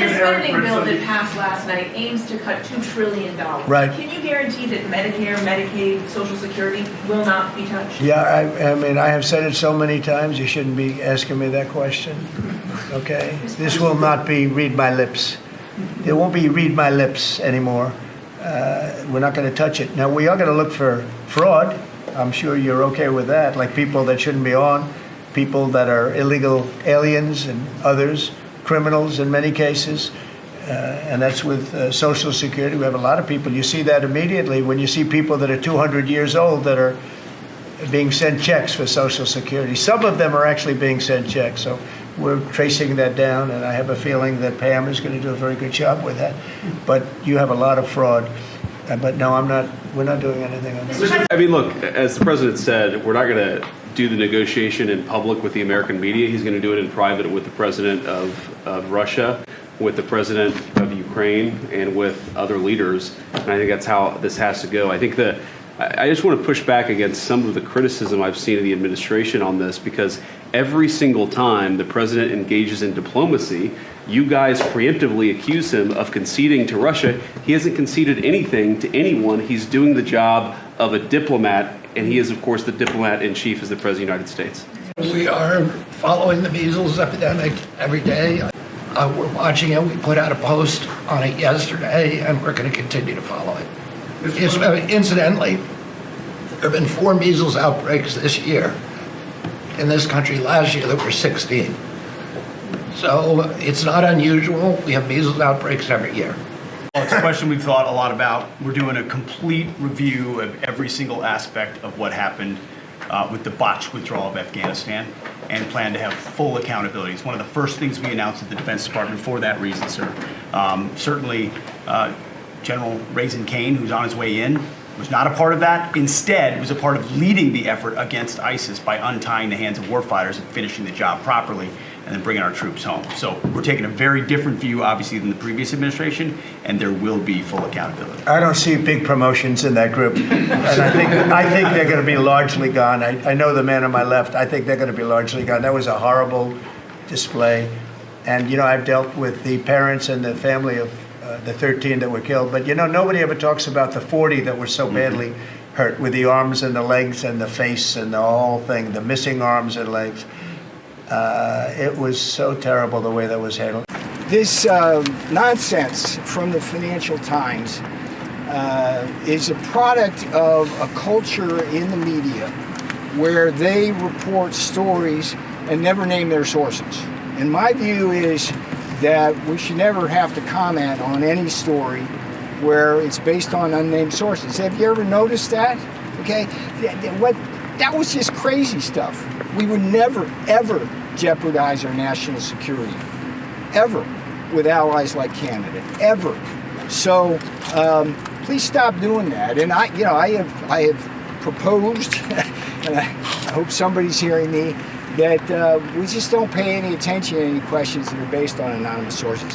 the spending bill that passed last night aims to cut $2 trillion. Right. Can you guarantee that Medicare, Medicaid, Social Security will not be touched? Yeah, I mean, I have said it so many times, you shouldn't be asking me that question. Okay? This will not be read my lips. It won't be read my lips anymore. We're not going to touch it. Now, we are going to look for fraud. I'm sure you're okay with that, like people that shouldn't be on, people that are illegal aliens and others, criminals in many cases. And that's with Social Security. We have a lot of people. You see that immediately when you see people that are 200 years old that are being sent checks for Social Security. Some of them are actually being sent checks. So we're tracing that down, and I have a feeling that Pam is going to do a very good job with that. But you have a lot of fraud. But no, we're not doing anything on this. I mean, look, as the president said, we're not going to do the negotiation in public with the American media. He's going to do it in private with the president of Russia, with the president of Ukraine, and with other leaders. And I think that's how this has to go. I think I just want to push back against some of the criticism I've seen of the administration on this, because every single time the president engages in diplomacy, you guys preemptively accuse him of conceding to Russia. He hasn't conceded anything to anyone. He's doing the job of a diplomat, and he is, of course, the diplomat in chief as the President of the United States. We are following the measles epidemic every day. We're watching it. We put out a post on it yesterday, and we're going to continue to follow it. Incidentally, there have been 4 measles outbreaks this year. In this country last year, there were 16. So it's not unusual. We have measles outbreaks every year. Well, it's a question we've thought a lot about. We're doing a complete review of every single aspect of what happened with the botched withdrawal of Afghanistan, and plan to have full accountability. It's one of the first things we announced at the Defense Department for that reason, sir. Certainly, General Raisin Kane, who's on his way in, was not a part of that. Instead, was a part of leading the effort against ISIS by untying the hands of warfighters and finishing the job properly, and then bringing our troops home. So we're taking a very different view, obviously, than the previous administration, and there will be full accountability. I don't see big promotions in that group, and I think they're going to be largely gone. I know the man on my left. I think they're going to be largely gone. That was a horrible display, and you know, I've dealt with the parents and the family of the 13 that were killed, but you know, nobody ever talks about the 40 that were so badly hurt, with the arms and the legs and the face and the whole thing, the missing arms and legs. It was so terrible the way that was handled. This nonsense from the Financial Times is a product of a culture in the media where they report stories and never name their sources. And my view is that we should never have to comment on any story where it's based on unnamed sources. Have you ever noticed that? Okay, that was just crazy stuff. We would never, ever jeopardize our national security, ever, with allies like Canada, ever. So please stop doing that. And I have proposed, and I hope somebody's hearing me, that we just don't pay any attention to any questions that are based on anonymous sources.